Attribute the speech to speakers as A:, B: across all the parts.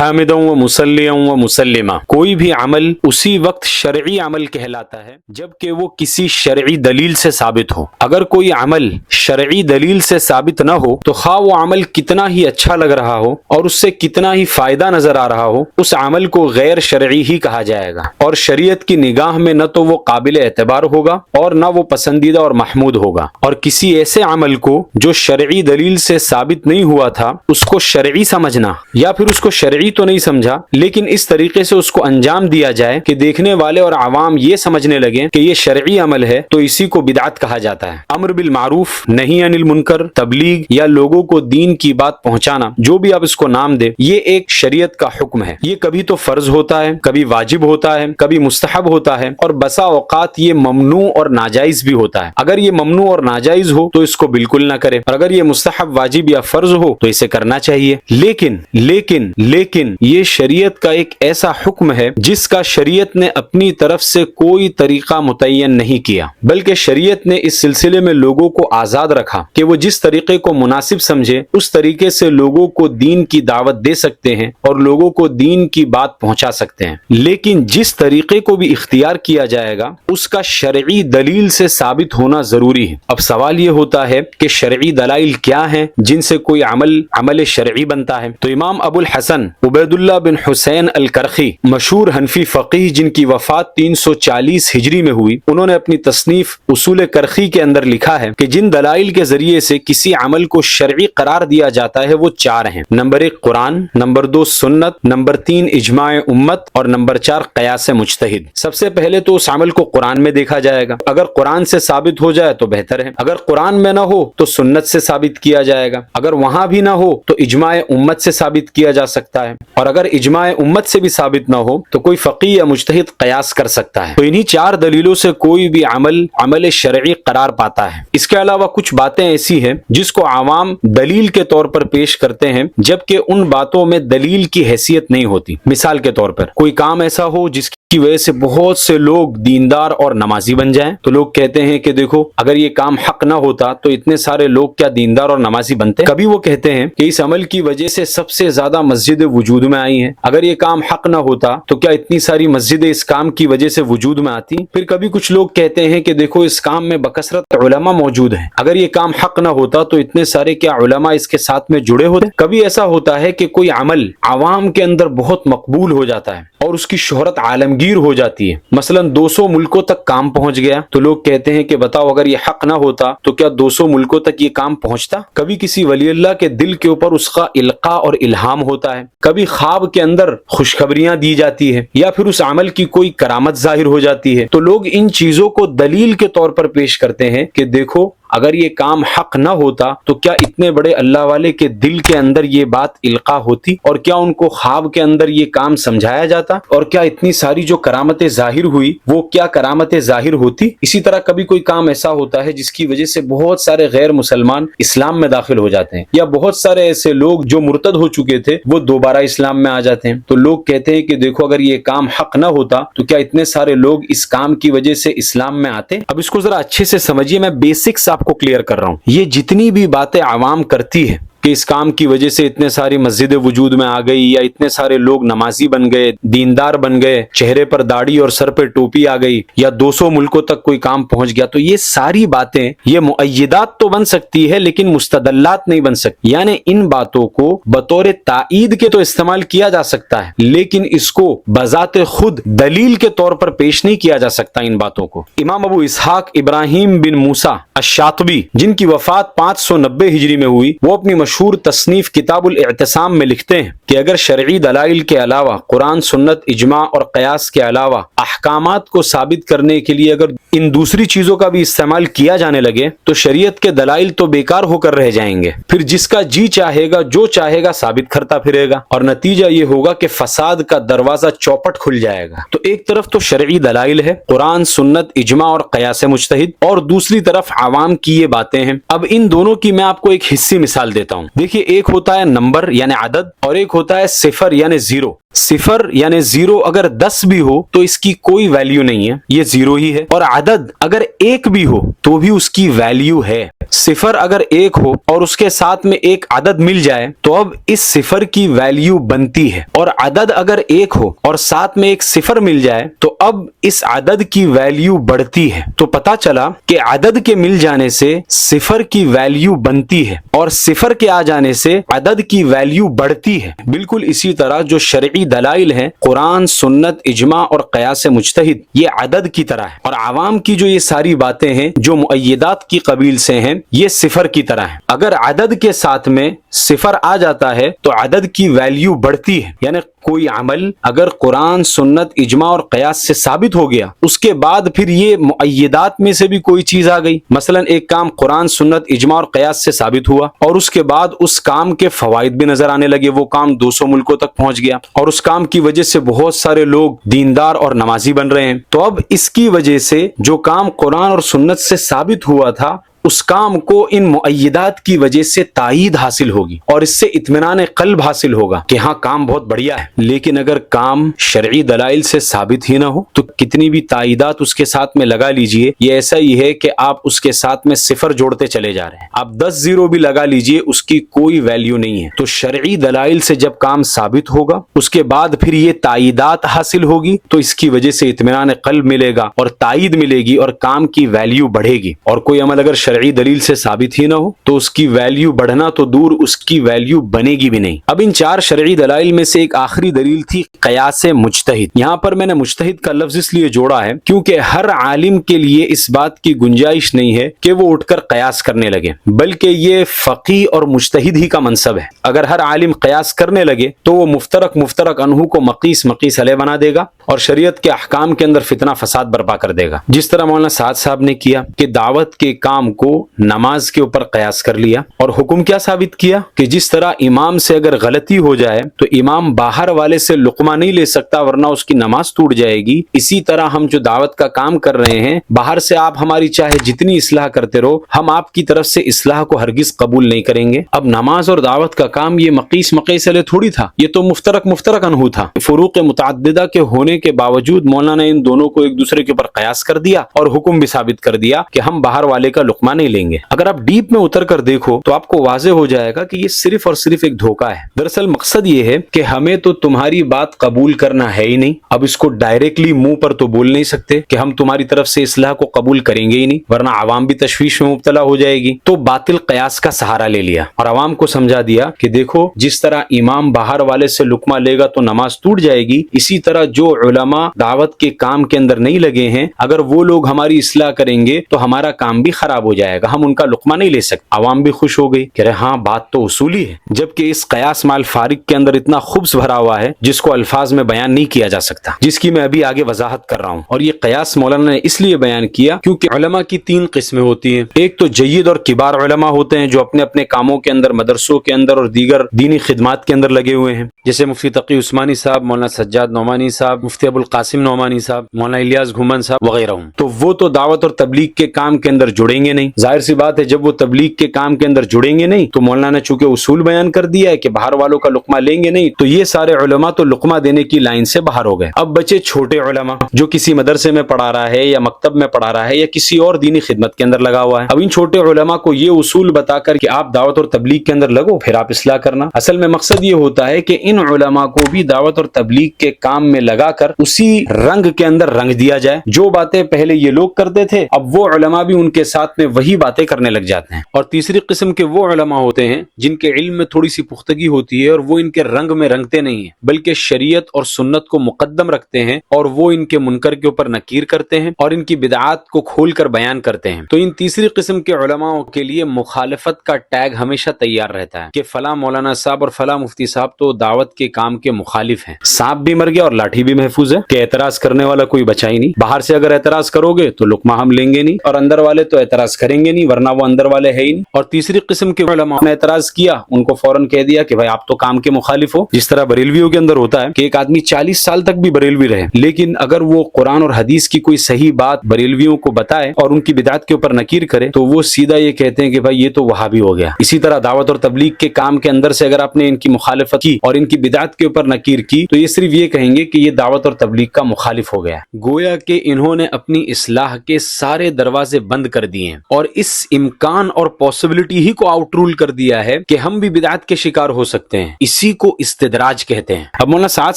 A: حامدا و مسلیا و مسلما، کوئی بھی عمل اسی وقت شرعی عمل کہلاتا ہے جبکہ وہ کسی شرعی دلیل سے ثابت ہو۔ اگر کوئی عمل شرعی دلیل سے ثابت نہ ہو تو خواہ وہ عمل کتنا ہی اچھا لگ رہا ہو اور اس سے کتنا ہی فائدہ نظر آ رہا ہو، اس عمل کو غیر شرعی ہی کہا جائے گا، اور شریعت کی نگاہ میں نہ تو وہ قابل اعتبار ہوگا اور نہ وہ پسندیدہ اور محمود ہوگا۔ اور کسی ایسے عمل کو جو شرعی دلیل سے ثابت نہیں ہوا تھا اس کو شرعی سمجھنا، یا پھر اس کو شرعی تو نہیں سمجھا لیکن اس طریقے سے اس کو انجام دیا جائے کہ دیکھنے والے اور عوام یہ سمجھنے لگیں کہ یہ شرعی عمل ہے، تو اسی کو بدعت کہا جاتا ہے۔ امر بالمعروف، نہی عن المنکر، تبلیغ یا لوگوں کو دین کی بات پہنچانا، جو بھی آپ اس کو نام دے، یہ ایک شریعت کا حکم ہے۔ یہ کبھی تو فرض ہوتا ہے، کبھی واجب ہوتا ہے، کبھی مستحب ہوتا ہے، اور بسا اوقات یہ ممنوع اور ناجائز بھی ہوتا ہے۔ اگر یہ ممنوع اور ناجائز ہو تو اس کو بالکل نہ کرے، اور اگر یہ مستحب، واجب یا فرض ہو تو اسے کرنا چاہیے۔ لیکن یہ شریعت کا ایک ایسا حکم ہے جس کا شریعت نے اپنی طرف سے کوئی طریقہ متعین نہیں کیا، بلکہ شریعت نے اس سلسلے میں لوگوں کو آزاد رکھا کہ وہ جس طریقے کو مناسب سمجھے اس طریقے سے لوگوں کو دین کی دعوت دے سکتے ہیں اور لوگوں کو دین کی بات پہنچا سکتے ہیں۔ لیکن جس طریقے کو بھی اختیار کیا جائے گا اس کا شرعی دلیل سے ثابت ہونا ضروری ہے۔ اب سوال یہ ہوتا ہے کہ شرعی دلائل کیا ہیں جن سے کوئی عمل شرعی بنتا ہے؟ تو امام ابو الحسن عبید اللہ بن حسین الکرخی، مشہور حنفی فقیہ جن کی وفات 340 ہجری میں ہوئی، انہوں نے اپنی تصنیف اصول کرخی کے اندر لکھا ہے کہ جن دلائل کے ذریعے سے کسی عمل کو شرعی قرار دیا جاتا ہے وہ 4 ہیں۔ نمبر 1 قرآن، نمبر 2 سنت، نمبر 3 اجماع امت، اور نمبر 4 قیاس مجتہد۔ سب سے پہلے تو اس عمل کو قرآن میں دیکھا جائے گا، اگر قرآن سے ثابت ہو جائے تو بہتر ہے، اگر قرآن میں نہ ہو تو سنت سے ثابت کیا جائے گا، اگر وہاں بھی نہ ہو تو اجماع امت سے ثابت کیا جا سکتا ہے، اور اگر اجماع امت سے بھی ثابت نہ ہو تو کوئی فقیہ یا مجتہد قیاس کر سکتا ہے۔ تو انہی 4 دلیلوں سے کوئی بھی عمل شرعی قرار پاتا ہے۔ اس کے علاوہ کچھ باتیں ایسی ہیں جس کو عوام دلیل کے طور پر پیش کرتے ہیں جبکہ ان باتوں میں دلیل کی حیثیت نہیں ہوتی۔ مثال کے طور پر کوئی کام ایسا ہو جس کی وجہ سے بہت سے لوگ دیندار اور نمازی بن جائیں، تو لوگ کہتے ہیں کہ دیکھو اگر یہ کام حق نہ ہوتا تو اتنے سارے لوگ کیا دیندار اور نمازی بنتے؟ کبھی وہ کہتے ہیں کہ اس عمل کی وجہ سے سب سے زیادہ مسجدیں وجود میں آئی ہیں، اگر یہ کام حق نہ ہوتا تو کیا اتنی ساری مسجدیں اس کام کی وجہ سے وجود میں آتی؟ پھر کبھی کچھ لوگ کہتے ہیں کہ دیکھو اس کام میں بکثرت علماء موجود ہیں، اگر یہ کام حق نہ ہوتا تو اتنے سارے کیا علماء اس کے ساتھ میں جڑے ہوتے؟ کبھی ایسا ہوتا ہے کہ کوئی عمل عوام کے اندر بہت مقبول ہو جاتا ہے اور اس کی شہرت عالمگیر ہو جاتی ہے، مثلا 200 ملکوں تک کام پہنچ گیا، تو لوگ کہتے ہیں کہ بتاؤ اگر یہ حق نہ ہوتا تو کیا 200 ملکوں تک یہ کام پہنچتا؟ کبھی کسی ولی اللہ کے دل کے اوپر اس کا القاء اور الہام ہوتا ہے، کبھی خواب کے اندر خوشخبریاں دی جاتی ہے، یا پھر اس عمل کی کوئی کرامت ظاہر ہو جاتی ہے، تو لوگ ان چیزوں کو دلیل کے طور پر پیش کرتے ہیں کہ دیکھو اگر یہ کام حق نہ ہوتا تو کیا اتنے بڑے اللہ والے کے دل کے اندر یہ بات القاء ہوتی، اور کیا ان کو خواب کے اندر یہ کام سمجھایا جاتا، اور کیا اتنی ساری جو کرامتیں ظاہر ہوئی وہ کیا کرامتیں ظاہر ہوتی؟ اسی طرح کبھی کوئی کام ایسا ہوتا ہے جس کی وجہ سے بہت سارے غیر مسلمان اسلام میں داخل ہو جاتے ہیں، یا بہت سارے ایسے لوگ جو مرتد ہو چکے تھے وہ دوبارہ اسلام میں آ جاتے ہیں، تو لوگ کہتے ہیں کہ دیکھو اگر یہ کام حق نہ ہوتا تو کیا اتنے سارے لوگ اس کام کی وجہ سے اسلام میں آتے؟ اب اس کو ذرا اچھے سے سمجھیے، میں بیسکس آپ کو کلیئر کر رہا ہوں۔ یہ جتنی بھی باتیں عوام کرتی ہے کہ اس کام کی وجہ سے اتنے ساری مسجدیں وجود میں آ گئی، یا اتنے سارے لوگ نمازی بن گئے، دیندار بن گئے، چہرے پر داڑھی اور سر پہ ٹوپی آ گئی، یا 200 ملکوں تک کوئی کام پہنچ گیا، تو یہ ساری باتیں یہ مؤیدات تو بن سکتی ہے لیکن مستدلات نہیں بن سکتی، یعنی ان باتوں کو بطور تائید کے تو استعمال کیا جا سکتا ہے لیکن اس کو بذات خود دلیل کے طور پر پیش نہیں کیا جا سکتا ان باتوں کو۔ امام ابو اسحاق ابراہیم بن موسیٰ الشاطبی جن کی وفات 590 ہجری میں ہوئی، وہ اپنی مشہور تصنیف کتاب الاعتصام میں لکھتے ہیں کہ اگر شرعی دلائل کے علاوہ قرآن، سنت، اجماع اور قیاس کے علاوہ احکامات کو ثابت کرنے کے لیے اگر ان دوسری چیزوں کا بھی استعمال کیا جانے لگے تو شریعت کے دلائل تو بیکار ہو کر رہ جائیں گے، پھر جس کا جی چاہے گا جو چاہے گا ثابت کرتا پھرے گا، اور نتیجہ یہ ہوگا کہ فساد کا دروازہ چوپٹ کھل جائے گا۔ تو ایک طرف تو شرعی دلائل ہے، قرآن، سنت، اجماع اور قیاس مجتہد، اور دوسری طرف عوام کی یہ باتیں ہیں۔ اب ان دونوں کی میں آپ کو ایک حصی مثال دیتا ہوں۔ دیکھیے ایک ہوتا ہے نمبر یعنی عدد، اور ایک ہوتا ہے صفر یعنی زیرو۔ صفر یعنی زیرو اگر 10 بھی ہو تو اس کی کوئی ویلیو نہیں ہے، یہ زیرو ہی ہے، اور عدد اگر 1 بھی ہو تو بھی اس کی ویلیو ہے۔ صفر اگر ایک ہو اور اس کے ساتھ میں ایک عدد مل جائے تو اب اس صفر کی ویلیو بنتی ہے، اور عدد اگر ایک ہو اور ساتھ میں ایک صفر مل جائے تو اب اس عدد کی ویلیو بڑھتی ہے۔ تو پتا چلا کہ عدد کے مل جانے سے صفر کی ویلیو بنتی ہے اور صفر کے آ جانے سے عدد کی ویلیو بڑھتی ہے۔ بالکل اسی طرح جو شرعی دلائل ہیں، قرآن، سنت، اجماع اور قیاس مجتہد، یہ عدد کی طرح ہے، اور عوام کی جو یہ ساری باتیں ہیں جو مؤیدات کی قبیل سے ہیں، یہ صفر کی طرح ہے۔ اگر عدد کے ساتھ میں صفر آ جاتا ہے تو عدد کی ویلیو بڑھتی ہے، یعنی کوئی عمل اگر قرآن، سنت، اجماع اور قیاس سے ثابت ہو گیا، اس کے بعد پھر یہ مؤیدات میں سے بھی کوئی چیز آ گئی، مثلا ایک کام قرآن، سنت، اجماع اور قیاس سے ثابت ہوا اور اس کے بعد اس کام کے فوائد بھی نظر آنے لگے، وہ کام 200 ملکوں تک پہنچ گیا اور اس کام کی وجہ سے بہت سارے لوگ دیندار اور نمازی بن رہے ہیں، تو اب اس کی وجہ سے جو کام قرآن اور سنت سے ثابت ہوا تھا، اس کام کو ان مؤیدات کی وجہ سے تائید حاصل ہوگی اور اس سے اطمینان قلب حاصل ہوگا کہ ہاں کام بہت بڑھیا ہے۔ لیکن اگر کام شرعی دلائل سے ثابت ہی نہ ہو تو کتنی بھی تائیدات اس کے ساتھ میں لگا لیجئے، یہ ایسا ہی ہے کہ آپ اس کے ساتھ میں صفر جوڑتے چلے جا رہے ہیں، آپ 10 زیرو بھی لگا لیجئے، اس کی کوئی ویلیو نہیں ہے۔ تو شرعی دلائل سے جب کام ثابت ہوگا، اس کے بعد پھر یہ تائیدات حاصل ہوگی تو اس کی وجہ سے اطمینان قلب ملے گا اور تائید ملے گی اور کام کی ویلیو بڑھے گی۔ اور کوئی عمل اگر شرعی دلیل سے ثابت ہی نہ ہو تو اس کی ویلیو بڑھنا تو دور، اس کی ویلیو بنے گی بھی نہیں۔ اب ان 4 شرعی دلائل میں سے ایک آخری دلیل تھی قیاس مجتہد۔ یہاں پر میں نے مجتہد کا لفظ اس لیے جوڑا ہے کیونکہ ہر عالم کے لیے اس بات کی گنجائش نہیں ہے کہ وہ اٹھ کر قیاس کرنے لگے، بلکہ یہ فقیہ اور مجتہد ہی کا منصب ہے۔ اگر ہر عالم قیاس کرنے لگے تو وہ مفترق انہو کو مقیس علیہ بنا دے گا اور شریعت کے احکام کے اندر فتنہ فساد برپا کر دے گا، جس طرح مولانا سعد صاحب نے کیا کہ دعوت کے کام کو نماز کے اوپر قیاس کر لیا، اور حکم کیا ثابت کیا کہ جس طرح امام سے اگر غلطی ہو جائے تو امام باہر والے سے لقمہ نہیں لے سکتا ورنہ اس کی نماز ٹوٹ جائے گی، اسی طرح ہم جو دعوت کا کام کر رہے ہیں، باہر سے آپ ہماری چاہے جتنی اصلاح کرتے رہو، ہم آپ کی طرف سے اصلاح کو ہرگز قبول نہیں کریں گے۔ اب نماز اور دعوت کا کام یہ مقیس علیہ تھوڑی تھا، یہ تو مفترق انہو تھا۔ فروق متعددہ کے ہونے کے باوجود مولانا نے ان دونوں کو ایک دوسرے کے اوپر قیاس کر دیا اور حکم بھی ثابت کر دیا کہ ہم باہر والے کا لقمہ نہیں لیں گے۔ اگر آپ ڈیپ میں اتر کر دیکھو تو آپ کو واضح ہو جائے گا کہ یہ صرف اور صرف ایک دھوکہ ہے۔ دراصل مقصد یہ ہے کہ ہمیں تو تمہاری بات قبول کرنا ہے ہی نہیں، اب اس کو ڈائریکٹلی منہ پر تو بول نہیں سکتے کہ ہم تمہاری طرف سے اصلاح کو قبول کریں گے ہی نہیں، ورنہ عوام بھی تشویش میں مبتلا ہو جائے گی۔ تو باطل قیاس کا سہارا لے لیا اور عوام کو سمجھا دیا کہ دیکھو جس طرح امام باہر والے سے لقمہ لے گا تو نماز ٹوٹ جائے گی، اسی طرح جو علماء دعوت کے کام کے اندر نہیں لگے ہیں، اگر وہ لوگ ہماری اصلاح کریں گے تو ہمارا کام بھی خراب ہو جائے گا، ہم ان کا لقمہ نہیں لے سکتے۔ عوام بھی خوش ہو گئی کہ ہاں بات تو اصولی ہے، جبکہ اس قیاس مال فارق کے اندر اتنا خبث بھرا ہوا ہے جس کو الفاظ میں بیان نہیں کیا جا سکتا، جس کی میں ابھی آگے وضاحت کر رہا ہوں۔ اور یہ قیاس مولانا نے اس لیے بیان کیا کیونکہ علماء کی 3 قسمیں ہوتی ہیں، ایک تو جید اور کبار علماء ہوتے ہیں جو اپنے اپنے کاموں کے اندر، مدرسوں کے اندر اور دیگر دینی خدمات کے اندر لگے ہوئے ہیں، جیسے مفتی تقی عثمانی صاحب، مولانا سجاد نعمانی صاحب، مفتی ابو القاسم نعمانی صاحب، مولانا الیاس گھومن صاحب وغیرہ۔ تو وہ تو دعوت اور تبلیغ کے کام کے اندر جڑیں گے نہیں، ظاہر سی بات ہے جب وہ تبلیغ کے کام کے اندر جڑیں گے نہیں تو مولانا نے چونکہ اصول بیان کر دیا ہے کہ باہر والوں کا لقمہ لیں گے نہیں، تو یہ سارے علماء تو لقمہ دینے کی لائن سے باہر ہو گئے۔ اب بچے چھوٹے علماء جو کسی مدرسے میں پڑھا رہا ہے یا مکتب میں پڑھا رہا ہے یا کسی اور دینی خدمت کے اندر لگا ہوا ہے، اب ان چھوٹے علماء کو یہ اصول بتا کر کہ آپ دعوت اور تبلیغ کے اندر لگو پھر آپ اصلاح کرنا، اصل میں مقصد یہ ہوتا ہے کہ ان علماء کو بھی دعوت اور تبلیغ کے کام میں لگا کر اسی رنگ کے اندر رنگ دیا جائے، جو باتیں پہلے یہ لوگ کرتے تھے اب وہ علماء بھی ان کے ساتھ میں وہی باتیں کرنے لگ جاتے ہیں۔ اور تیسری قسم کے وہ علماء ہوتے ہیں جن کے علم میں تھوڑی سی پختگی ہوتی ہے اور وہ ان کے رنگ میں رنگتے نہیں ہیں بلکہ شریعت اور سنت کو مقدم رکھتے ہیں، اور وہ ان کے منکر کے اوپر نکیر کرتے ہیں اور ان کی بدعات کو کھول کر بیان کرتے ہیں۔ تو ان تیسری قسم کے علماء کے لیے مخالفت کا ٹیگ ہمیشہ تیار رہتا ہے کہ فلاں مولانا صاحب اور فلاں مفتی صاحب تو دعوت کے کام کے مخالف ہیں، سانپ بھی مر گیا اور لاٹھی بھی محفوظ ہے کہ اعتراض کرنے والا کوئی بچا ہی نہیں، باہر سے اگر اعتراض کرو گے تو لقمہ ہم لیں گے نہیں اور اندر والے تو اعتراض کریں گے نہیں ورنہ وہ اندر والے ہے ہی نہیں۔ اور تیسری قسم کے علماء نے اعتراض کیا، ان کو فوراً کہہ دیا کہ بھائی آپ تو کام کے مخالف ہو، جس طرح بریلویوں کے اندر ہوتا ہے کہ ایک آدمی 40 سال تک بھی بریلوی رہے لیکن اگر وہ قرآن اور حدیث کی کوئی صحیح بات بریلویوں کو بتائے اور ان کی بدعت کے اوپر نکیر کرے تو وہ سیدھا یہ کہتے ہیں کہ بھائی یہ تو وہابی ہو گیا۔ اسی طرح دعوت اور تبلیغ کے کام کے اندر سے اگر آپ نے ان کی مخالفت کی اور ان کی بدعت کے اوپر نکیر کی تو یہ صرف یہ کہیں گے کہ یہ دعوت دعوت اور تبلیغ کا مخالف ہو گیا ہے۔ گویا کہ انہوں نے اپنی اصلاح کے سارے دروازے بند کر دیے ہیں اور اس امکان اور پاسبلٹی ہی کو آؤٹ رول کر دیا ہے کہ ہم بھی بدعت کے شکار ہو سکتے ہیں۔ اسی کو استدراج کہتے ہیں۔ اب مولانا سعد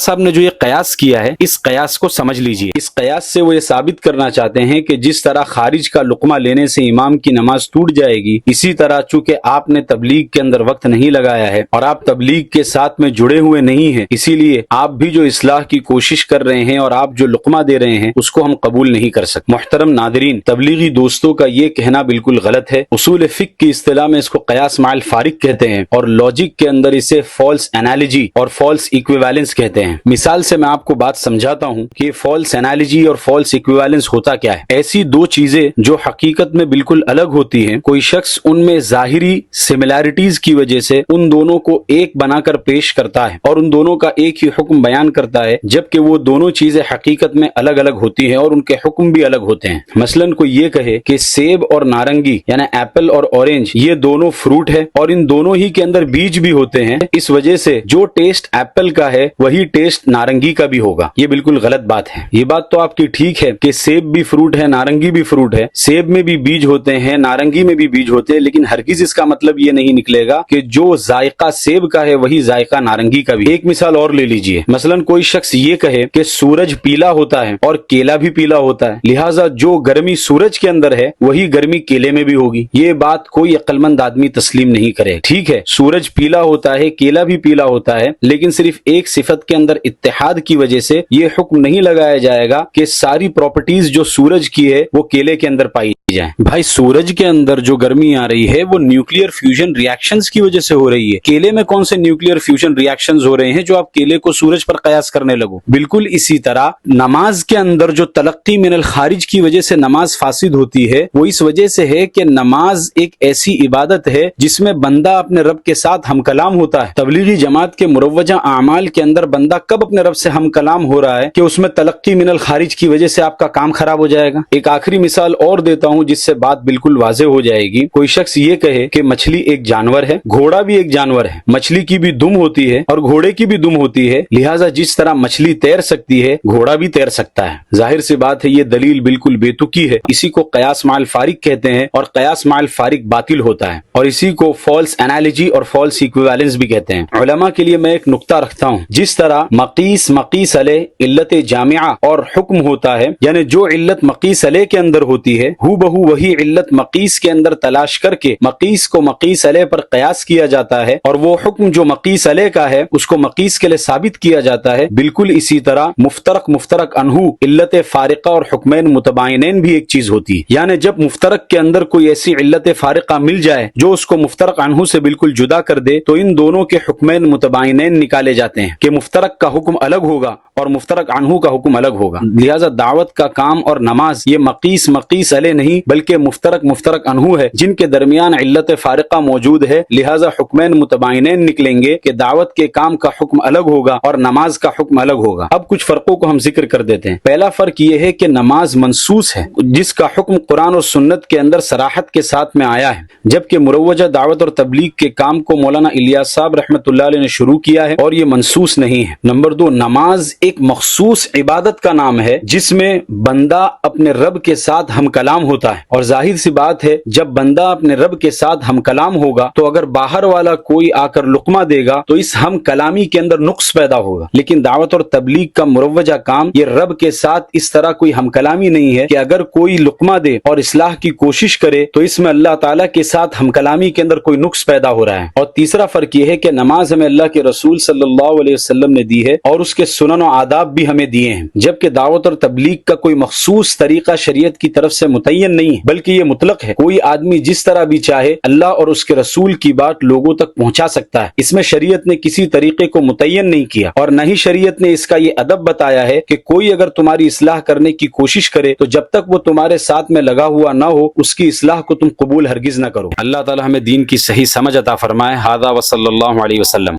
A: صاحب نے جو یہ قیاس کیا ہے، اس قیاس کو سمجھ لیجئے۔ اس قیاس سے وہ یہ ثابت کرنا چاہتے ہیں کہ جس طرح خارج کا لقمہ لینے سے امام کی نماز ٹوٹ جائے گی، اسی طرح چونکہ آپ نے تبلیغ کے اندر وقت نہیں لگایا ہے اور آپ تبلیغ کے ساتھ میں جڑے ہوئے نہیں ہیں، اسی لیے آپ بھی جو اصلاح کی کوشش کر رہے ہیں اور آپ جو لقمہ دے رہے ہیں اس کو ہم قبول نہیں کر سکتے۔ محترم ناظرین، تبلیغی دوستوں کا یہ کہنا بالکل غلط ہے۔ اصول فقہ کی اصطلاح میں اس کو قیاس مع الفارق کہتے ہیں اور لاجک کے اندر اسے فالس انالوجی اور فالس ایکویویلنس کہتے ہیں۔ مثال سے میں آپ کو بات سمجھاتا ہوں کہ فالس انالوجی اور فالس ایکویویلنس ہوتا کیا ہے۔ ایسی دو چیزیں جو حقیقت میں بالکل الگ ہوتی ہیں، کوئی شخص ان میں ظاہری سملیرٹیز کی وجہ سے ان دونوں کو ایک بنا کر پیش کرتا ہے اور ان دونوں کا ایک ہی حکم بیان کرتا ہے، جبکہ وہ دونوں چیزیں حقیقت میں الگ الگ ہوتی ہیں اور ان کے حکم بھی الگ ہوتے ہیں۔ مثلاً کوئی یہ کہے کہ سیب اور نارنگی یعنی ایپل اور اورنج یہ دونوں فروٹ ہے اور ان دونوں ہی کے اندر بیج بھی ہوتے ہیں، اس وجہ سے جو ٹیسٹ ایپل کا ہے وہی ٹیسٹ نارنگی کا بھی ہوگا۔ یہ بالکل غلط بات ہے۔ یہ بات تو آپ کی ٹھیک ہے کہ سیب بھی فروٹ ہے، نارنگی بھی فروٹ ہے، سیب میں بھی بیج ہوتے ہیں، نارنگی میں بھی بیج ہوتے ہیں، لیکن ہرگز اس کا مطلب یہ نہیں نکلے گا کہ جو ذائقہ سیب کا ہے وہی ذائقہ نارنگی کا بھی۔ ایک مثال اور لے لیجئے، مثلاً کوئی شخص یہ کہے کہ سورج پیلا ہوتا ہے اور کیلا بھی پیلا ہوتا ہے، لہٰذا جو گرمی سورج کے اندر ہے وہی گرمی کیلے میں بھی ہوگی۔ یہ بات کوئی عقل مند آدمی تسلیم نہیں کرے۔ ٹھیک ہے، سورج پیلا ہوتا ہے، کیلا بھی پیلا ہوتا ہے، لیکن صرف ایک صفت کے اندر اتحاد کی وجہ سے یہ حکم نہیں لگایا جائے گا کہ ساری پراپرٹیز جو سورج کی ہے وہ کیلے کے اندر پائی جائیں۔ بھائی سورج کے اندر جو گرمی آ رہی ہے وہ نیوکلیئر فیوژن ری ایکشنز کی وجہ سے ہو رہی ہے۔ کیلے میں کون سے نیوکلیئر فیوژن ری ایکشنز ہو رہے ہیں جو آپ کیلے کو سورج پر قیاس کرنے لگو؟ بالکل اسی طرح نماز کے اندر جو تلقی من الخارج کی وجہ سے نماز فاسد ہوتی ہے وہ اس وجہ سے ہے کہ نماز ایک ایسی عبادت ہے جس میں بندہ اپنے رب کے ساتھ ہم کلام ہوتا ہے۔ تبلیغی جماعت کے مروجہ اعمال کے اندر بندہ کب اپنے رب سے ہم کلام ہو رہا ہے کہ اس میں تلقی من الخارج کی وجہ سے آپ کا کام خراب ہو جائے گا۔ ایک آخری مثال اور دیتا ہوں جس سے بات بالکل واضح ہو جائے گی۔ کوئی شخص یہ کہے کہ مچھلی ایک جانور ہے، گھوڑا بھی ایک جانور ہے، مچھلی کی بھی دم ہوتی ہے اور گھوڑے کی بھی دم ہوتی ہے، لہٰذا جس طرح مچھلی تیر سکتی ہے گھوڑا بھی تیر سکتا ہے۔ ظاہر سی بات ہے یہ دلیل بالکل بے تکی ہے۔ اسی کو قیاس مع الفارق کہتے ہیں اور قیاس مع الفارق باطل ہوتا ہے اور اسی کو فالس انالوجی اور فالس ایکویویلنس بھی کہتے ہیں۔ علماء کے لیے میں ایک نقطہ رکھتا ہوں، جس طرح مقیس علیہ علت جامعہ اور حکم ہوتا ہے، یعنی جو علت مقیس علیہ کے اندر ہوتی ہے ہو بہو وہی علت مقیس کے اندر تلاش کر کے مقیس کو مقیس علیہ پر قیاس کیا جاتا ہے اور وہ حکم جو مقیس علیہ کا ہے اس کو مقیس کے لیے ثابت کیا جاتا ہے۔ بالکل اسی طرح مفترق عنہ علت فارقہ اور حکمین متباینین بھی ایک چیز ہوتی ہے، یعنی جب مفترق کے اندر کوئی ایسی علت فارقہ مل جائے جو اس کو مفترق عنہ سے بالکل جدا کر دے تو ان دونوں کے حکمین متباینین نکالے جاتے ہیں کہ مفترق کا حکم الگ ہوگا اور مفترق عنہ کا حکم الگ ہوگا۔ لہذا دعوت کا کام اور نماز یہ مقیس علیہ نہیں بلکہ مفترق عنہ ہے، جن کے درمیان علت فارقہ موجود ہے، لہذا حکمین متباینین نکلیں گے کہ دعوت کے کام کا حکم الگ ہوگا اور نماز کا حکم الگ ہوگا۔ اب کچھ فرقوں کو ہم ذکر کر دیتے ہیں۔ پہلا فرق یہ ہے کہ نماز منصوص ہے جس کا حکم قرآن اور سنت کے اندر صراحت کے ساتھ میں آیا ہے، جبکہ مروجہ دعوت اور تبلیغ کے کام کو مولانا الیاس صاحب رحمۃ اللہ علیہ نے شروع کیا ہے اور یہ منصوص نہیں ہے۔ نمبر دو، نماز ایک مخصوص عبادت کا نام ہے جس میں بندہ اپنے رب کے ساتھ ہم کلام ہوتا ہے، اور ظاہر سی بات ہے جب بندہ اپنے رب کے ساتھ ہم کلام ہوگا تو اگر باہر والا کوئی آ کر لقمہ دے گا تو اس ہم کلامی کے اندر نقص پیدا ہوگا، لیکن دعوت اور تبلیغ کا مروجہ کام یہ رب کے ساتھ اس طرح کوئی ہم کلامی نہیں ہے کہ اگر کوئی لقمہ دے اور اصلاح کی کوشش کرے تو اس میں اللہ تعالیٰ کے ساتھ ہم کلامی کے اندر کوئی نقص پیدا ہو رہا ہے۔ اور تیسرا فرق یہ ہے کہ نماز ہمیں اللہ کے رسول صلی اللہ علیہ وسلم نے دی ہے اور اس کے سنن و آداب بھی ہمیں دیے ہیں، جبکہ دعوت اور تبلیغ کا کوئی مخصوص طریقہ شریعت کی طرف سے متعین نہیں ہے بلکہ یہ مطلق ہے۔ کوئی آدمی جس طرح بھی چاہے اللہ اور اس کے رسول کی بات لوگوں تک پہنچا سکتا ہے، اس میں شریعت نے کسی طریقے کو متعین نہیں کیا، اور نہ ہی شریعت نے اس کا یہ ادب بتایا ہے کہ کوئی اگر تمہاری اصلاح کرنے کی کوشش کرے تو جب تک وہ تمہارے ساتھ میں لگا ہوا نہ ہو اس کی اصلاح کو تم قبول ہرگز نہ کرو۔ اللہ تعالی ہمیں دین کی صحیح سمجھ عطا فرمائے۔ ھذا وصلی اللہ علیہ وسلم۔